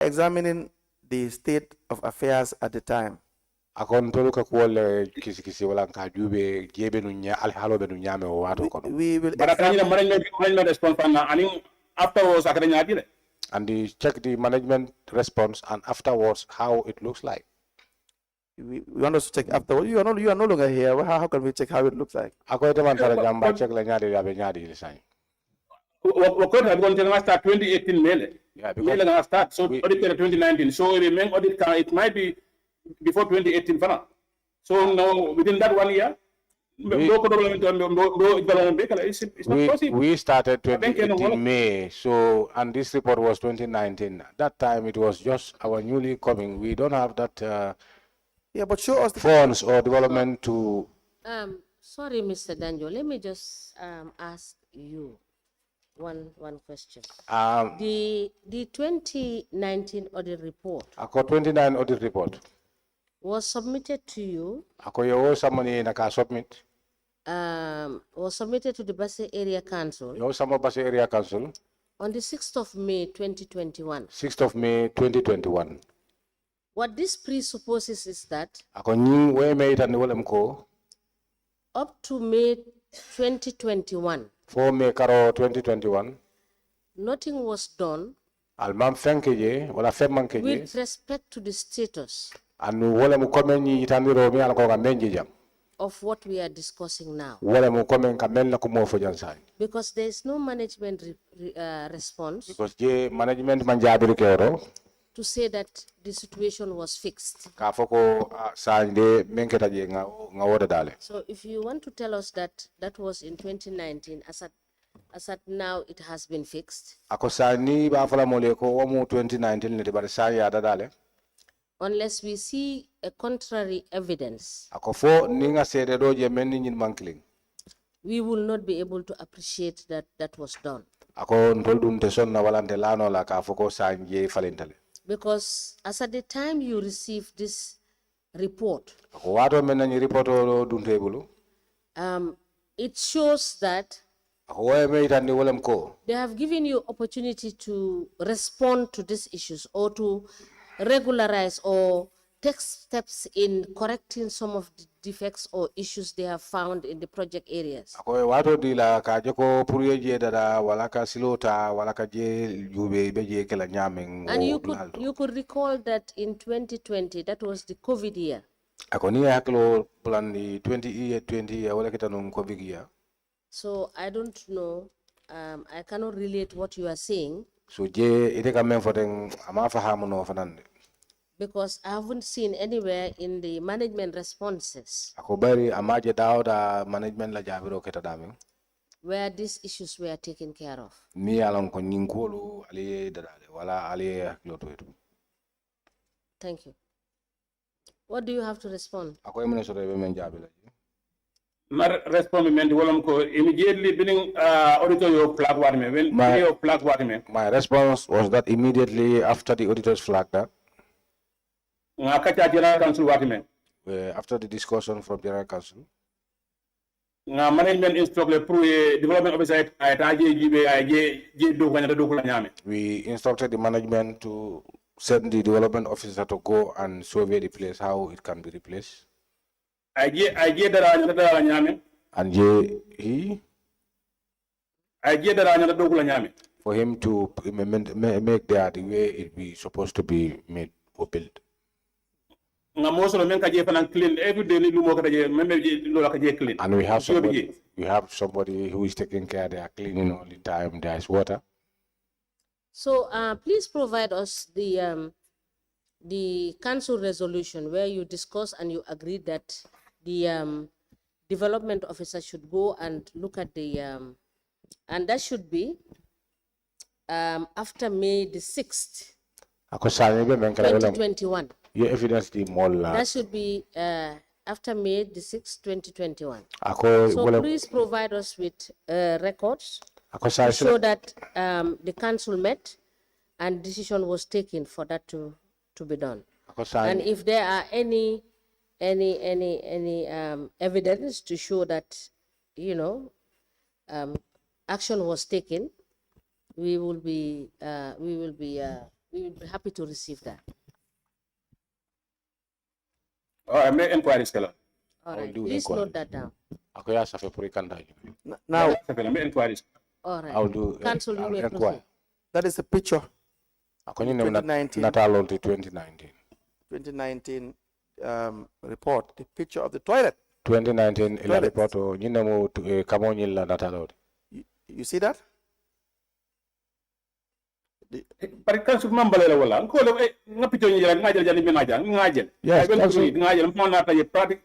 examining the state of affairs at the time. Akon tolu ka kuole kisi wala ka jube jebe nunya al halo be nunya me wato kono. We will But management response and afterwards and check the management response and afterwards how it looks like. We want us to check afterwards. You are no longer here. How can we check how it looks like? Ako ite man tara jamba check la nyadi ya be nyadi lisan. What have going to start 2018 May? Yeah, May gonna start. So audit 2019. So the main audit it might be before 2018 fana. So now within that 1 year, we started 2018 May, so and this report was 2019. That time it was just our newly coming. We don't have that yeah, but show us the funds or development to sorry, Mr. Danjo, let me just ask you one question. The 2019 audit report. Ako 29 audit report was submitted to you. Ako yo somebody naka submit. Was submitted to the Basse Area Council. Yo samo Basse Area Council. On the 6th of May 2021. 6th of May 2021. What this presupposes is that ako nying we me itani wolem ko up to May 2021. For May karo 2021. Nothing was done. Almam fenkeje wala femmankeje. With respect to the status. Anu wolem komeni itani ro mi alako ga menji jam. Of what we are discussing now. Because there is no management response management to say that the situation was fixed. So if you want to tell us that that was in 2019, as at now it has been fixed. Unless we see a contrary evidence, we will not be able to appreciate that that was done. Because as at the time you received this report, it shows that they have given you opportunity to respond to these issues or to regularize or take steps in correcting some of the defects or issues they have found in the project areas. And you could recall that in 2020, that was the COVID year. So I don't know, I cannot relate what you are saying. Because I haven't seen anywhere in the management responses where these issues were taken care of. Thank you. What do you have to respond? My response was that immediately after the auditors flagged that, after the discussion from General Council, management instructed development officer we instructed the management to send the development officer to go and survey the place, how it can be replaced. And he for him to make that the way it be supposed to be made or built. And we have somebody who is taking care, they are cleaning all the time, there is water. So please provide us the council resolution where you discuss and you agree that the development officer should go and look at the and that should be after May the 6th, 2021. That should be after May the 6th, 2021. So please provide us with records to show that the council met and decision was taken for that to be done. And if there are any evidence to show that, you know, action was taken, we will be we would be happy to receive that. I may inquiry, Stella. All right, please note that down. Now, All right. I'll do Council, you may inquire. proceed. that is a picture. 2019. Natal 2019. 2019 report, the picture of the toilet. 2019 ila Toilets. report o nyinamo kamonyil la Natal. You see that? But council member la wala ko le ngapito ni jala ngajal jali bi ngajal. Yes, council. Ngajal mo na tay practically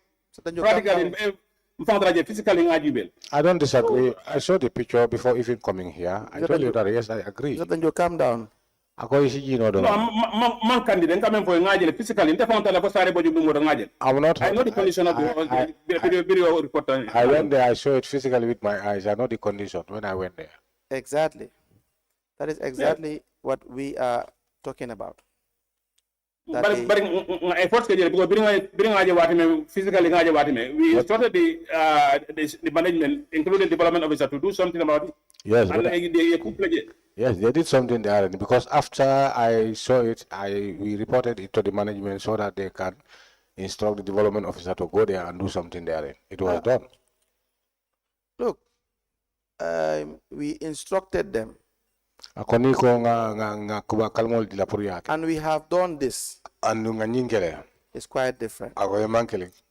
physically ngajibel. I don't disagree. I saw the picture before even coming here. I told you that yes, I agree. Then you calm down. Ako isi jino do. No, man candidate come for ngajal physically inte fonta la ko sare boju mo ngajal. I'm not. I know the condition of the video report. I went there. I saw it physically with my eyes. I know the condition when I went there. Exactly. That is exactly what we are talking about. But efforts because bring physically we started the management, including development officer, to do something about it. Yes, And yes, they did something there because after I saw it, we reported it to the management so that they can instruct the development officer to go there and do something there. It was done. Look, we instructed them. And we have done this. It's quite different. I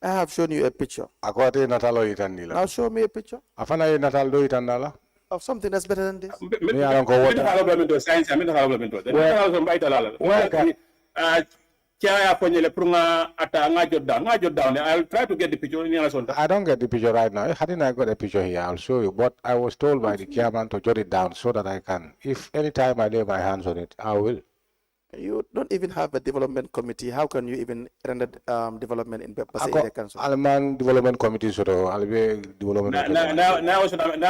have shown you a picture. Now show me a picture of something that's better than this. I'll try to get the picture. I don't get the picture right now. Hadn't I got a picture here? I'll show you. But I was told by the chairman to jot it down so that I can. If any time I lay my hands on it, I will. You don't even have a development committee. How can you even render development in the council? Alman development committee, so I'll be development. Now,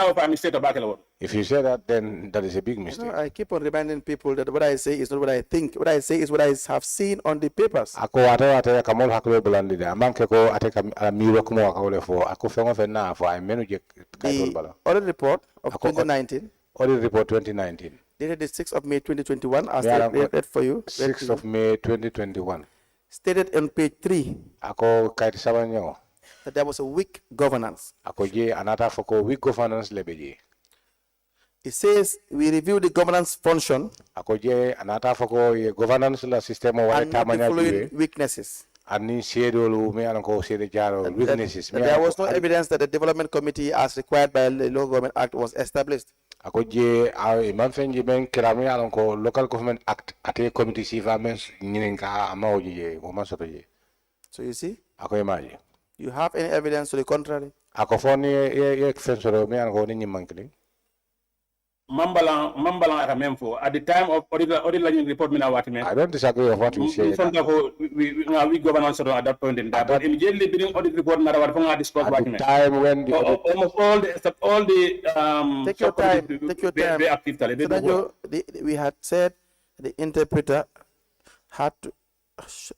if I mistake about it. If you say that, then that is a big mistake. No, I keep on reminding people that what I say is not what I think. What I say is what I have seen on the papers. Ako ate kamol haklo belandi de. Amanke ko ate miro kumo akole fo. Ako fengo fe na fo. I menu je kaitol bala. Audit report of 2019. Audit report 2019. Dated the 6th of May 2021. I'll read for you. 6th of May 2021. Stated on page 3 Ako kaiti sabanyo. that there was a weak governance. Ako je anata foko weak governance lebeje. It says we review the governance function Ako je anata foko ye governance la system o and not the following weaknesses. Ani shedolu me anko shede jaro weaknesses. There was no evidence that the development committee, as required by the Local Government Act, was established. Ako je manfenji men kirame anko Local Government Act ate committee sifa men nyininka amaoji je o masoto je. So you see, Ako imaji. you have any evidence to the contrary? Ako foni ye fensoro me anko ni mankling. Mambala at a memfo at the time of audit report me now. I don't disagree with what you say. We governance at that point in time. But immediately during audit report now at the time when the almost all the take your time. Take your time. Very active. So we had said the interpreter had to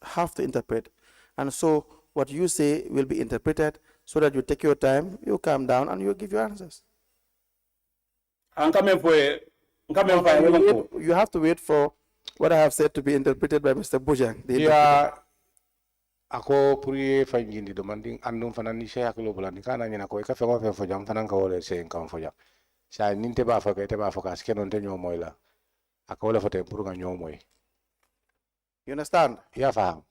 have to interpret, and so what you say will be interpreted so that you take your time, you calm down, and you give your answers. You have to wait for what I have said to be interpreted by Mr. Bojang. Yeah, ako puri fangindi demanding andum fanani saya ako lobulani kana nyina ko ka fengo fe fojang fanan ka wole se kan fojang sa ninte ba fa ka te ba fa ka skenon te nyomoy la ako wala fote puru nga nyomoy. You understand? Yeah, faham.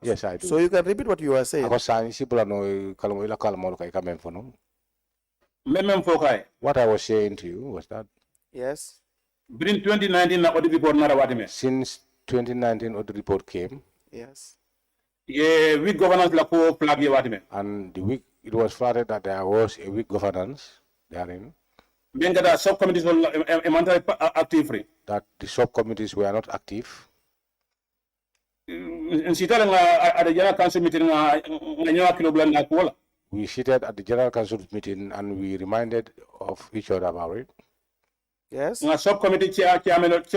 Yes, I do. So you can repeat what you are saying. Ako sa si bulano kalmo ila kalmo ka ka men fono. What I was saying to you was that yes, between 2019 and audit report since 2019 audit report came, yes, yeah, weak governance and the week it was flagged that there was a weak governance therein. That subcommittees were active. That the subcommittees were not active. At the general council meeting, we seated at the General Council meeting and we reminded of each other about it. Yes. Subcommittee chairman let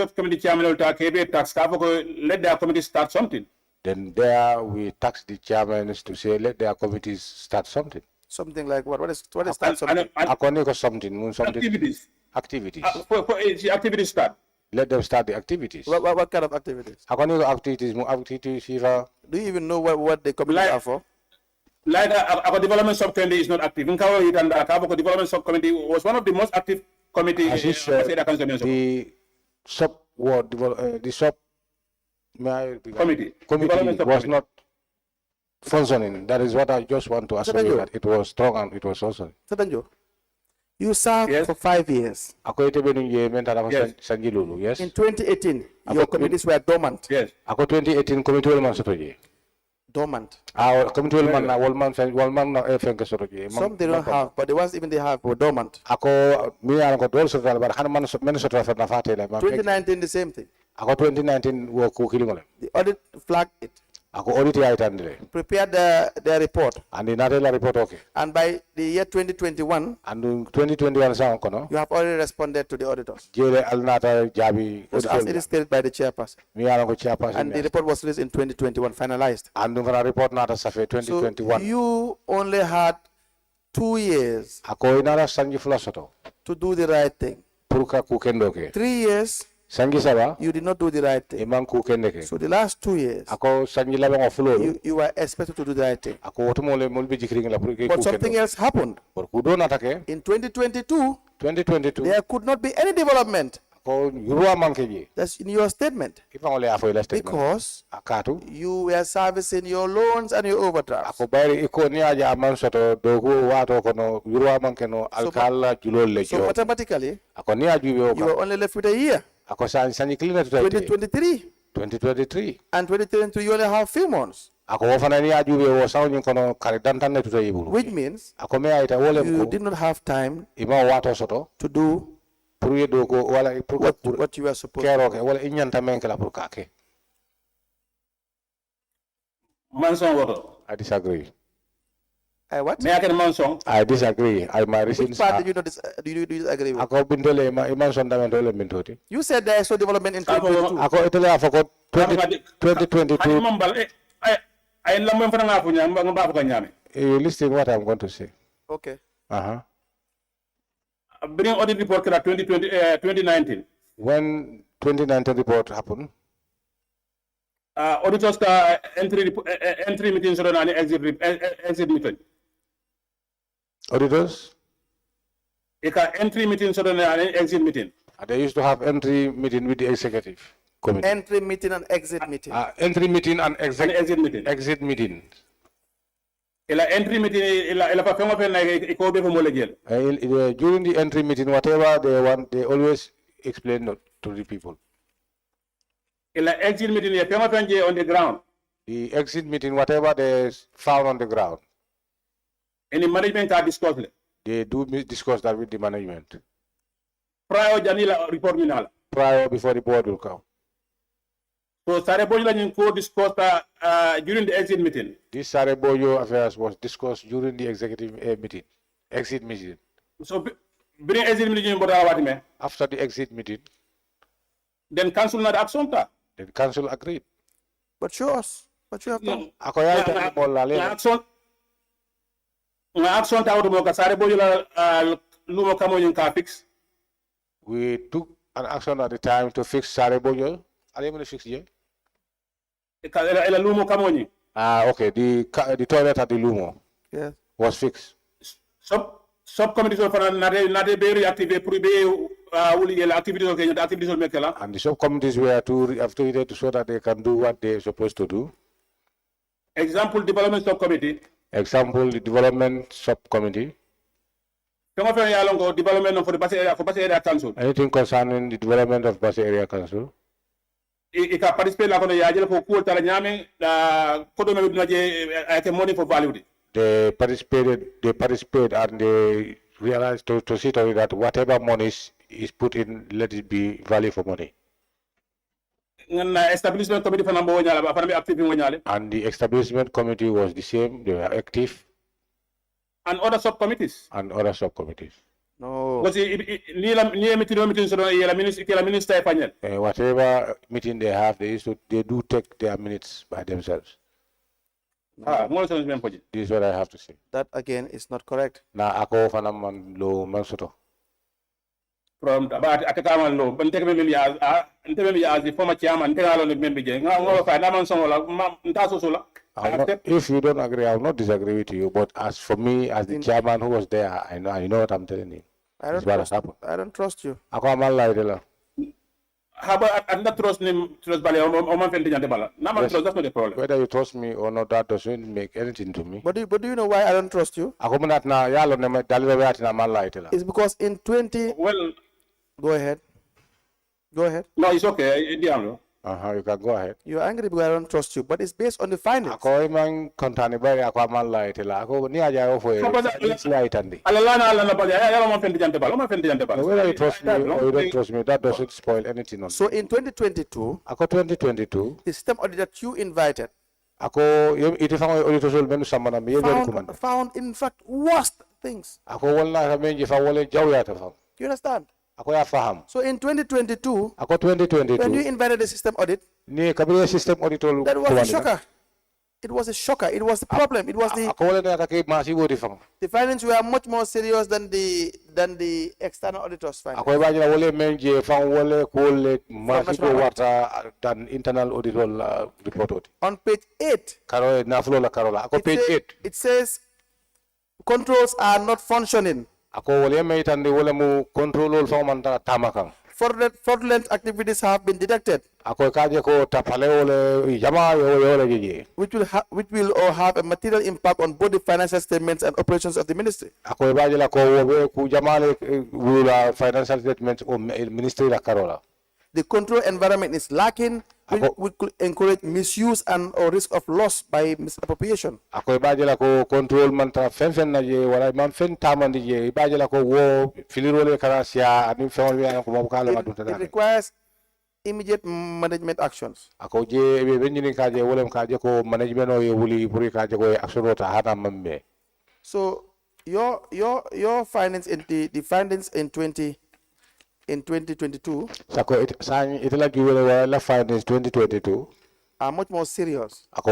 their committee start something. Then there we tasked the chairmen to say let their committees start something. Something like what? What is start something? Something. Activities. Activities. Activities start. let them start the activities. What kind of activities? Activities, Do you even know what the committees are for? Like our development subcommittee is not active. The development subcommittee was one of the most active committees. The committee was not functioning. That is what I just want to assure you, that it was strong and it was functioning. Danjo, you served for 5 years. Yes. In 2018, your committees were dormant. Yes. 2018 committee dormant. Some they don't have, but the ones even they have were dormant. 2019 the same thing. 2019 the audit flagged it. Prepared their report. And the report okay. And by the year 2021, and 2021 you have already responded to the auditors. As it is stated by the chairperson. And the report was released in 2021, finalized. And the report not 2021. So you only had 2 years to do the right thing. 3 years you did not do the right thing. So the last 2 years, you were expected to do the right thing. But something else happened. In 2022, there could not be any development. That's in your statement. Because you were servicing your loans and your overdrafts. So mathematically, you were only left with a year. 2023. And 2023, you only have a few months. Which means you did not have time to do what you were supposed to do. I disagree. What? I disagree. My reasons Which part do you disagree with? You said there is no development in 2022. 2022. You listen what I'm going to say. Okay. Bring audit report 2019. When 2019 report happened, auditors entry meetings and exit meeting. Auditors? Entry meetings and exit meeting. They used to have entry meeting with the executive committee. Entry meeting and exit meeting. Entry meeting and exit meeting. Exit meeting. Entry meeting, during the entry meeting, whatever they want, they always explain to the people. Exit meeting, on the ground. The exit meeting, whatever they found on the ground. Any management are discussed. They do discuss that with the management. Prior Janila report minala. Prior before the board will come. So Sareboyo discussed during the exit meeting. This Sareboyo affairs was discussed during the executive meeting, exit meeting. So bring exit meeting after the exit meeting. Then council not action. Then council agreed. But show us what you have done. We took an action at the time to fix Sareboyo. Are you going to fix it? Okay. The toilet at the Lumo was fixed. Subcommittees of not very active activities. And the subcommittees were activated to show that they can do what they're supposed to do. Example, development subcommittee. Example, the development subcommittee. Development for the Basse Area Council. Anything concerning the development of Basse Area Council. It can participate like on the Yajel for cool Talanyame, money for value. They participate and they realize to see to it that whatever money is put in, let it be value for money. Establishment committee for number active. And the establishment committee was the same, they were active. And other subcommittees. No. Whatever meeting they have, they do take their minutes by themselves. This is what I have to say. That again is not correct. From about Atakaman law, but take me as the former chairman, Terralo member, if you don't agree, I will not disagree with you. But as for me, as the chairman who was there, I know what I'm telling you. I don't trust you. How about I'm not trust Bali or that's not the problem. Whether you trust me or not, that doesn't make anything to me. But do you know why I don't trust you? It's because in 20. Well, go ahead. No, it's okay. You can go ahead. You're angry because I don't trust you, but it's based on the findings. Whether you trust me or you don't trust me, that doesn't spoil anything. So in 2022, the system audit that you invited found in fact worst things. You understand? So in 2022, when you invited the system audit, that was a shocker. It was a shocker. It was the problem. It was the findings were much more serious than the external auditors' findings. Than internal auditor report. On page 8, it says controls are not functioning. Fraudulent activities have been detected, which will have a material impact on both the financial statements and operations of the ministry. The control environment is lacking, which could encourage misuse and or risk of loss by misappropriation. It requires immediate management actions. So your findings in the findings in 2022 are much more serious. You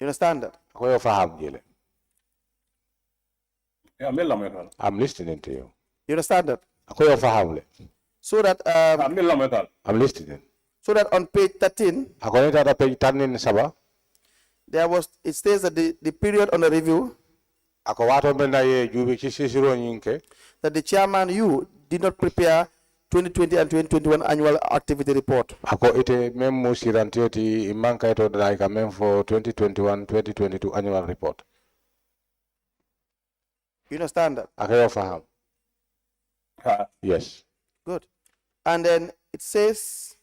understand that? I'm listening to you. You understand that? So that I'm listening. So that on page 13, it states that the period under review, that the chairman, you did not prepare 2020 and 2021 annual activity report. For 2021-2022 annual report. You understand that? Yes. Good. And then it says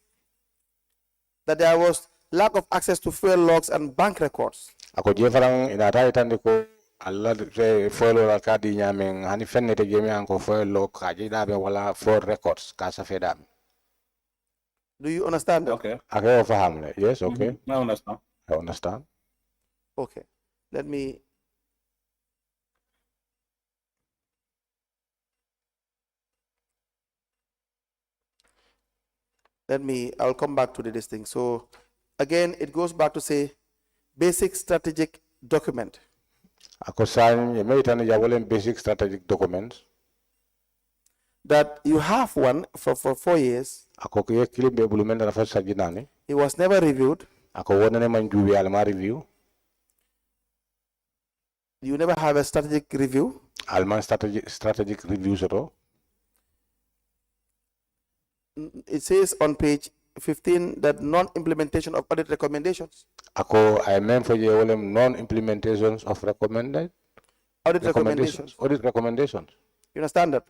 that there was lack of access to fuel logs and bank records. Allah follow kadi nyamen hani fennete jemi anko follow kaji dabe wala for records ka sa fedam. Do you understand that? Okay. Yes, okay. I understand. I understand. Okay. I'll come back to this thing. So again, it goes back to say basic strategic document. Basic strategic documents. That you have one for 4 years. It was never reviewed. You never have a strategic review. Strategic reviews at all. It says on page 15 that non-implementation of audit recommendations. I meant for you non-implementations of recommended audit recommendations. Audit recommendations. You understand that?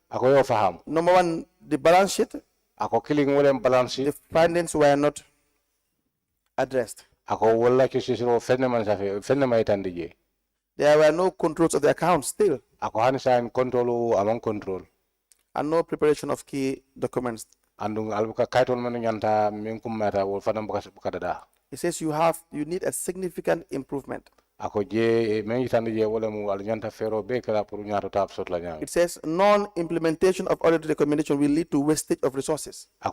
Number one, the balance sheet. The findings were not addressed. There were no controls of the accounts still. And no preparation of key documents. It says you need a significant improvement. It says non-implementation of audit recommendation will lead to wastage of resources. This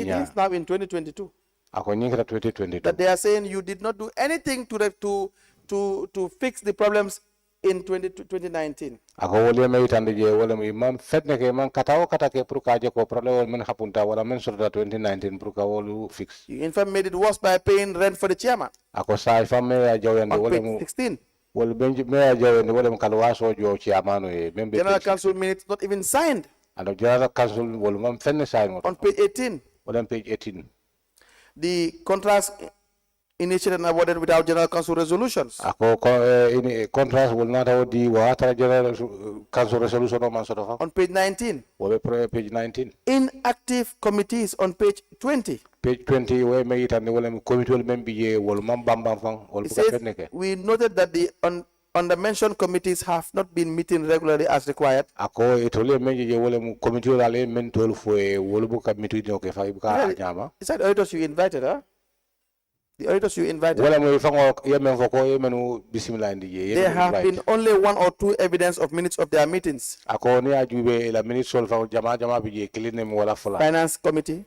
is now in 2022. ako nyinga 2022 that they are saying you did not do anything to fix the problems in 2019. ako wole me itande je wole mi man fetne ke man katawo katake pour ka je ko problème wol men hapunta wala men sorta 2019 pour ka wolu fix. You in fact made it worse by paying rent for the chairman. Ako sa famme ya jawende On wole page mu 16. wol benji me ya jawende wole mu kalwaso jo chairman e membe General Council minutes not even signed. and general council wol man fenne sign on page 18. wala page 18 the contracts initiated and awarded without General Council resolutions. ako contracts will not have the water general council resolution on sort of on page 19. Page 19. Inactive committees on page 20. Page 20 where me it and the committee will member ye will man bam bam fang will It says, we noted that the on the mentioned committees have not been meeting regularly as required. Ako itole menje je wole committee wala mentol fo e wolu bu committee no ke fa ibuka nyama. Is that auditors you invited, huh? The auditors you invited. Wala mo ifango yemen foko yemenu bismillah ndi There have been only 1 or 2 evidence of minutes of their meetings. Ako ni ajube la minutes sol fa jama bi je kiline mo wala fola. Finance committee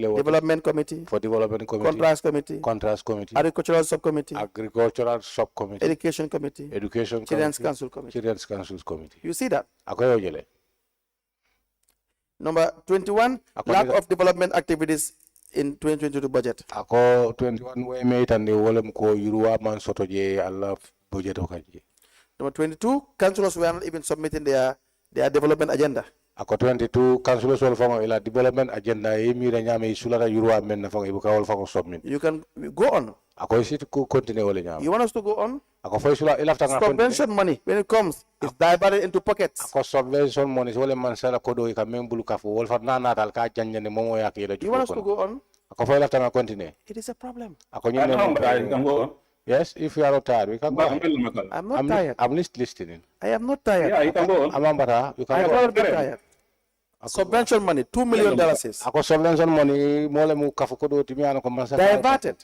le development committee for development committee contracts committee agricultural subcommittee education committee children's council committee. You see that? Ako yele. Number 21, lack of development activities in 2022 budget. Ako 21 we made and the wolem ko yuruwa man soto je Allah budget okaji. Number 22, councillors were not even submitting their development agenda. Ako 22 councillors wol fango ila development agenda yemi da nyame sulata yuruwa men na fango ibuka wol fango submit. You can go on. Ako isi ko continue wole nyama. You want us to go on? Ako fo sula ila tanga subvention money when it comes is diverted into pockets. Ako subvention money wole man sala kodo ka membulu ka fo wol fa nana dal ka janjane momo yakira. You want us to go on? Ako fo ila tanga continue. It is a problem. Ako nyine yes, if you are not tired, we can go. I'm not tired. I'm listening. I am not tired. Yeah, you can go on. You can I am not tired. Subvention money, $2 million. Ako subvention money, mole mu kafukodo timi ano ko masa. Diverted.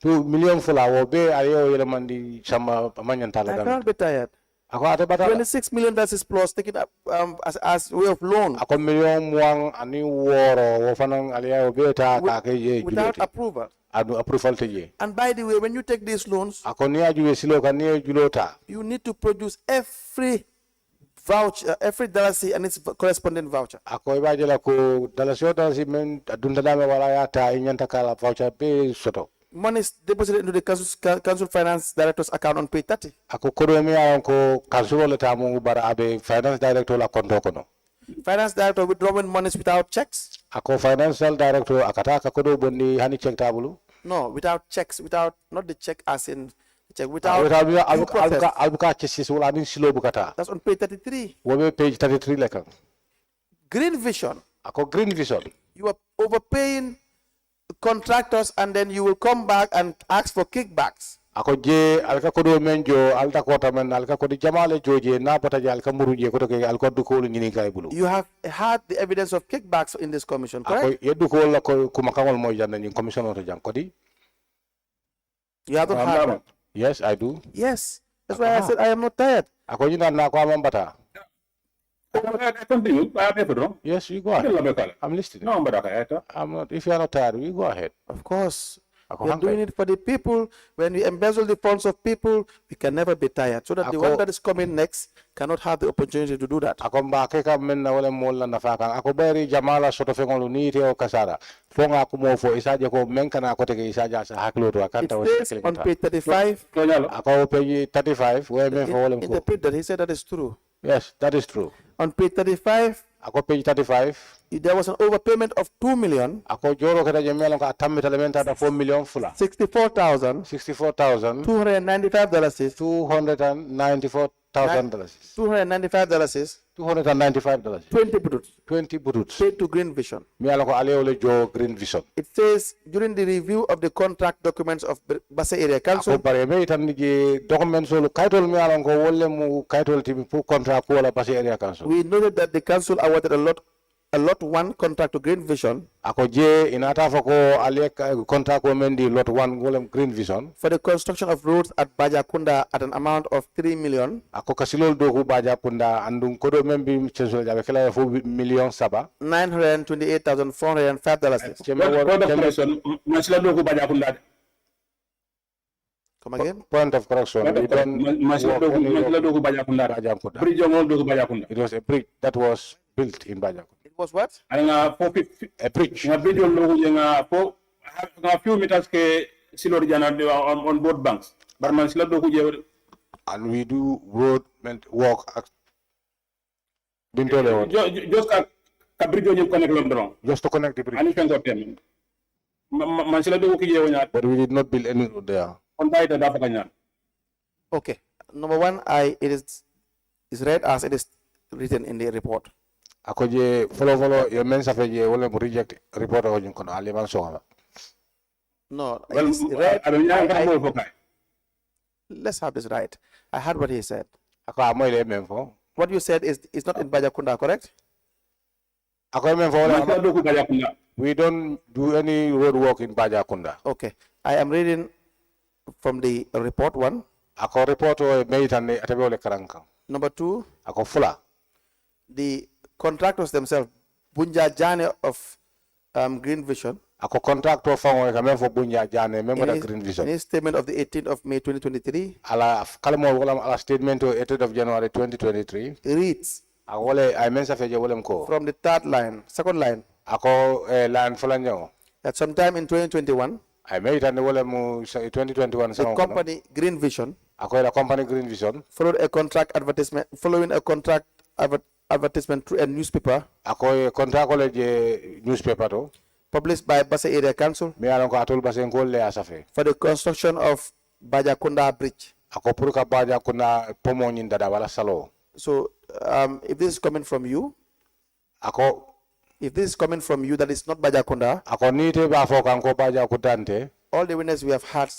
2 million fula wo be ayo yele mandi sama manyantala I dan. cannot be tired. Ako ate bata. $26 million plus taken up as way of loan. Ako million muang ani woro wo fanang aliya be ta ka ke without approval. Approval teje. And by the way, when you take these loans, ako ni ajuwe silo kan ni julota. You need to produce every voucher, every dalasi and its corresponding voucher. Ako ibajela ko dalasi men dundadame wala yata inyanta kala voucher be soto. Money is deposited into the council finance director's account on page 30. Ako kodo mi ko council le tamu bara abe finance director la konto kono. Finance director withdrawing monies without checks. Ako financial director akata ka kodo bondi hani check tabulu. No, without checks, without not the check as in check without. Abuka chesis wala ni silo bukata. That's on page 33. Wobe page 33 lekang. Green Vision. Ako Green Vision. You are overpaying contractors and then you will come back and ask for kickbacks. Ako je alka kodo menjo alta kota men alka kodi jamale joje na pata je alka muruje ko ke alko du ko ngini kay bulu. You have had the evidence of kickbacks in this commission, correct? Ako yeddu ko la ko kuma kangol moy janna ni commission to jang kodi. You haven't had it. Yes, I do. Yes. That's why I said I am not tired. Ako yina na ko amambata. Continue. Yes, you go ahead. I'm listening. No, I'm not. If you are not tired, we go ahead. Of course. We are doing it for the people. When we embezzle the funds of people, we can never be tired. So that the one that is coming next cannot have the opportunity to do that. Ako mbake ka men na wala mo na faka. Ako beri jamala soto fengolu ni te o kasara. Fonga ako mo fo isaje ko menka na ako teke isaja sa haklo to akanta o sikile. On page 35. Ako page 35 where men for wala ko. Interpret that. He said that is true. Yes, that is true. On page 35. Ako page 35. There was an overpayment of 2 million. Ako joro kada jemelo ka atammi elementa da 4 million fula. $64,000. $295. $295. 20 buduts. Paid to Green Vision. Mi ala ko alewole jo Green Vision. It says during the review of the contract documents of Basse Area Council. Ako bare me tan ni documents solo kaitol mi ala ko wolle mu kaitol timi pour contract ko wala Basse Area Council. We noted that the council awarded a lot a lot 1 contract to Green Vision. Ako je inata fako ale contract ko mendi lot 1 golem Green Vision. For the construction of roads at Bajakunda at an amount of 3 million. Ako kasilol do ko Bajakunda andung kodo membi cheso jabe kala fo million saba. $928,405. Come again? Point of correction. It was a bridge that was built in Bajakunda. It was what? A bridge. A few meters on both banks. And we do road work. Just to connect the bridge. But we did not build any road there. Okay. Number 1, it is read as it is written in the report. Akoje follow your men safeje wala mu reject report o jin kono ali man so. No, it's read. Let's have this right. I heard what he said. What you said is not in Bajakunda, correct? We don't do any road work in Bajakunda. Okay. I am reading from the report 1. Number 2. The contractors themselves, Bunja Jane of Green Vision. Ako contractor for Bunja Jane, member of Green Vision. In his statement of the 18th of May 2023. Ala statement of 18th of January 2023. Reads. From the 3rd line, 2nd line. That sometime in 2021. The company Green Vision. Following a contract advertisement through a newspaper. Published by Basse Area Council. For the construction of Bajakunda Bridge. So, if this is coming from you, that is not Bajakunda, all the witnesses we have had,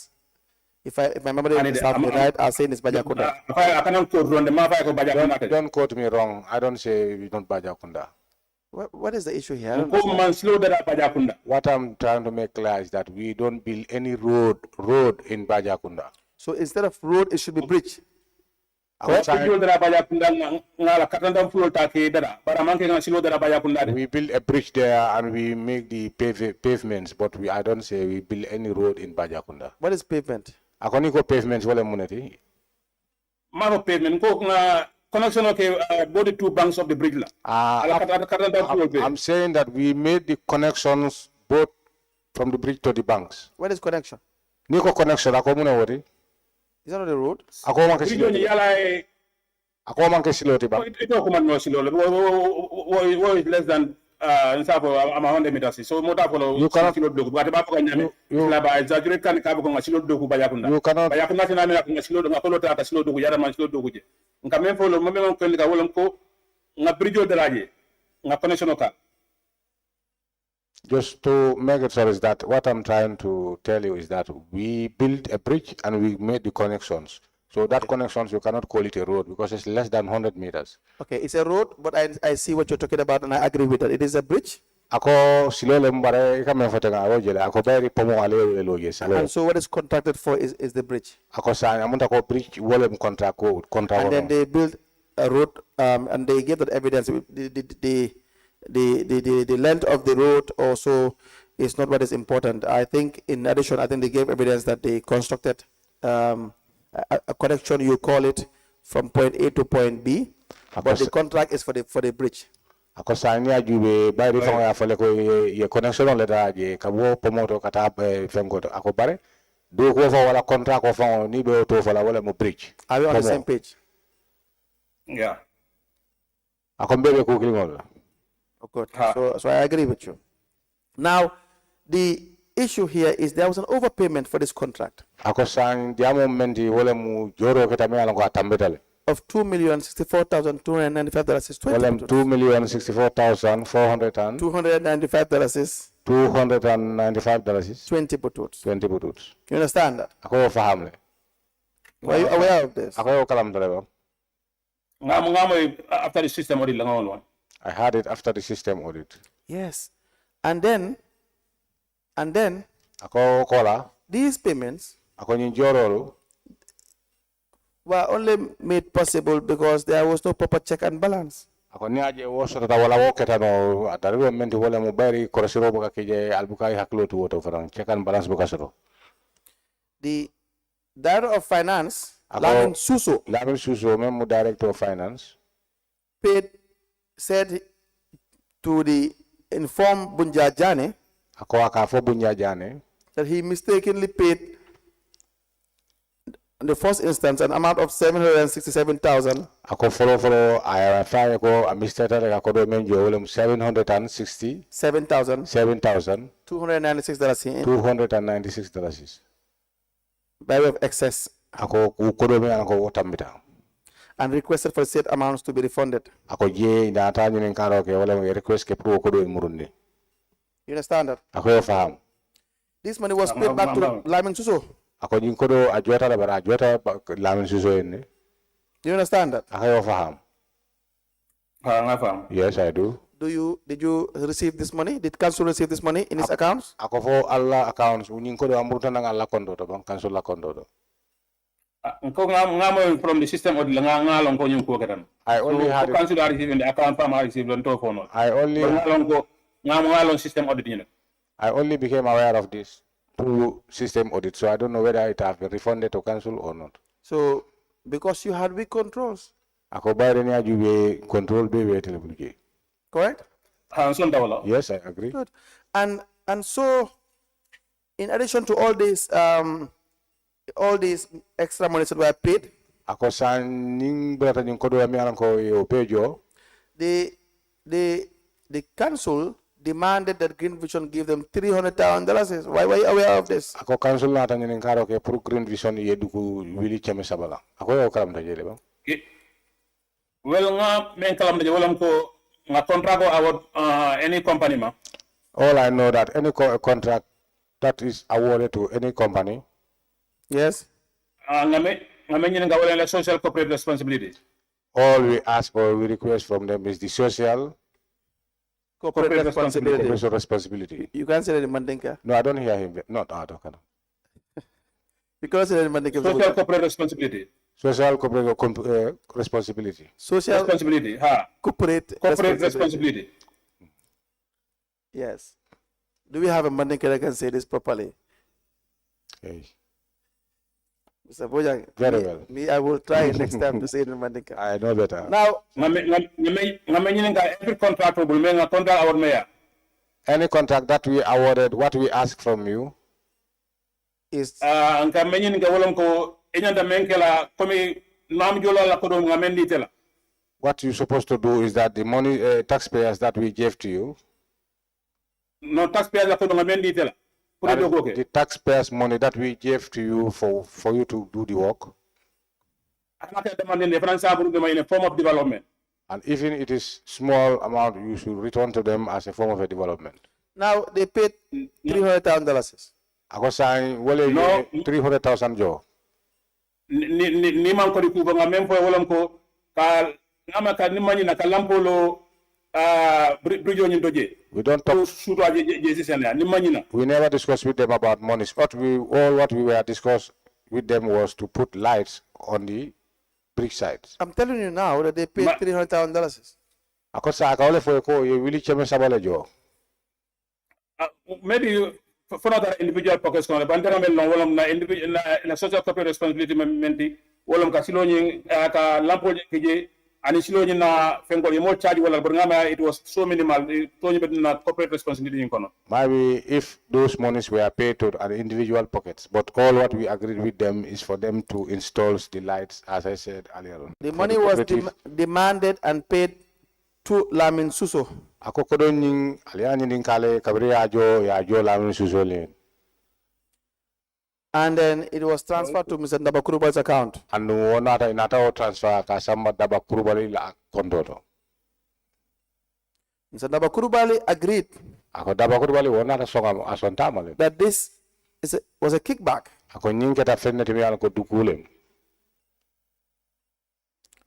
if my memory is right, are saying it's Bajakunda. Don't quote me wrong. I don't say it's not Bajakunda. What is the issue here? What I'm trying to make clear is that we don't build any road in Bajakunda. So instead of road, it should be bridge. We build a bridge there and we make the pavements, but I don't say we build any road in Bajakunda. What is pavement? Pavements wala muneti. Pavement connection both the 2 banks of the bridge. I'm saying that we made the connections both from the bridge to the banks. What is connection? Niko connection Is that not the road? It's less than 100 meters. So you cannot just to make it so is that what I'm trying to tell you is that we built a bridge and we made the connections. So that connections, you cannot call it a road because it's less than 100 meters. Okay, it's a road, but I see what you're talking about and I agree with that. It is a bridge. And so what is contracted for is the bridge. And then they built a road and they gave that evidence. The length of the road also is not what is important. I think in addition, I think they gave evidence that they constructed a connection, you call it, from point A to point B, but the contract is for the bridge. Connection Are we on the same page? Yeah. Oh, good. So I agree with you. Now, the issue here is there was an overpayment for this contract of $2,064,295. $2,064,495. $20 bututs. You understand that? Are you aware of this? After the system, I had it after the system audit. Yes. And then Ako kola. these payments Ako ninjoro. were only made possible because there was no proper check and balance. Ako ni aje wo sota wala wo ketano atari menti wala mo bari korosiro buka kije albukai haklo tu woto farang check and balance buka soro. The Director of Finance, Lamin Suso, memo Director of Finance, said to the informed Bunjajane that he mistakenly paid in the first instance an amount of 767,000. Ako follow I find ko administrator ako do menjo 767,000 $296 by way of excess. Ako kodo me ako tambita. And requested for said amounts to be refunded. Ako je data nyin karo ke wala request ke pro kodo murundi. You understand that? Ako yo faham. This money was paid back to Lamin Suso. Ako nyin kodo ajota la bara ajota Lamin Suso enne. Do you understand that? Ako yo faham. Yes, I do. Did you receive this money? Did council receive this money in his accounts? Ako fo alla accounts nyin kodo amurta nang alla kondo to bang council la kondo to. From the system I only had council are receiving the account farm are receiving system audit. I only became aware of this through system audit, so I don't know whether it has been refunded to council or not. So because you had weak controls. Ako bayre ni aju be control be television. Correct? Yes, I agree. Good. And so in addition to all these extra monies that were paid, ako san ning brata ning kodo mi alan ko yo pejo, the council demanded that Green Vision give them $300,000. Why were you aware of this? Ako council na tan ning karo ke pour Green Vision yeduku wili cheme sabala. Ako yo kalam ta jele ba. Well nga men kalam de walam ko nga contract award any company ma. All I know that any contract that is awarded to any company. Yes. Social corporate responsibility. All we ask or we request from them is the social corporate responsibility. You can't say that in Mandinka. No, I don't hear him. No, I don't. You can't say that in Mandinka. Social corporate responsibility. Social corporate responsibility. Social responsibility. Corporate responsibility. Yes. Do we have a Mandinka that can say this properly? Okay. Mr. Bojang, very well. I will try next time to say it in Mandinka. I know better. Now, every contract any contract that we awarded, what we ask from you is what you're supposed to do is that the money taxpayers that we gave to you, no taxpayers the taxpayers' money that we gave to you for you to do the work, in a form of development. And even it is small amount, you should return to them as a form of a development. Now they paid $300,000. Ako saying, well, no, 300,000 jo. Ni man ko dikuba nga mempo wolam ko ka ngama ka ni mani na ka lampolo brijo nyi doje. We don't talk. We never discuss with them about money. What we were discussed with them was to put lights on the brick sides. I'm telling you now that they paid $300,000. Ako sa akawale fo ko you really cheme sabale jo. Maybe for other individual pockets kono bandera men non wolom na social corporate responsibility menti wolom ka silo nyi ka lampo keje ani silo nyi na fengo mo charge wala burngama it was so minimal to nyi na corporate responsibility kono. Maybe if those monies were paid to an individual pockets, but all what we agreed with them is for them to install the lights, as I said earlier on. The money was demanded and paid to Lamin Suso. Ako kodo nying aliani ninkale kabri ajo Lamin Suso len. And then it was transferred to Mr. Ndabakurubal's account. And inata transfer ka samba Ndabakurubali la kondoto. Mr. Ndabakurubali agreed ako Ndabakurubali wonata songa asontamale that this was a kickback. Ako nying keta fenne timi ko dukulem.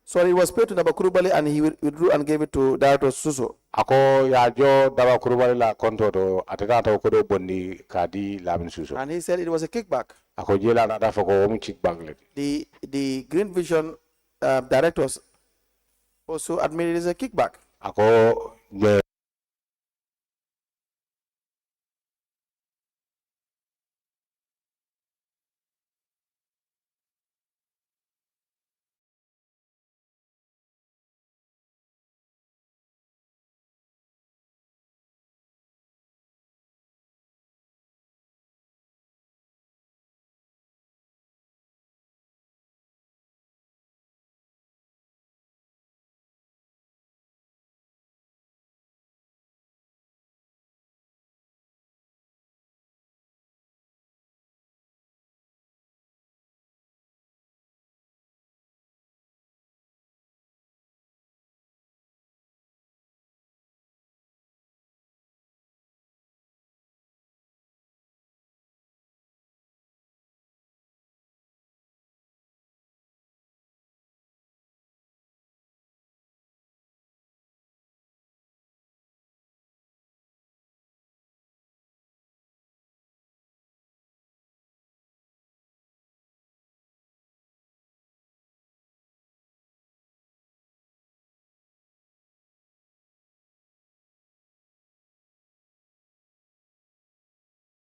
So it was paid to Daba Kurubali and he withdrew and gave it to Director Suso. Ako ya jo Daba Kurubali la konto to atena to kodo bondi kadi Lamin Suso. And he said it was a kickback. Ako jela na da foko omu kickback. The Green Vision directors also admitted it is a kickback. Ako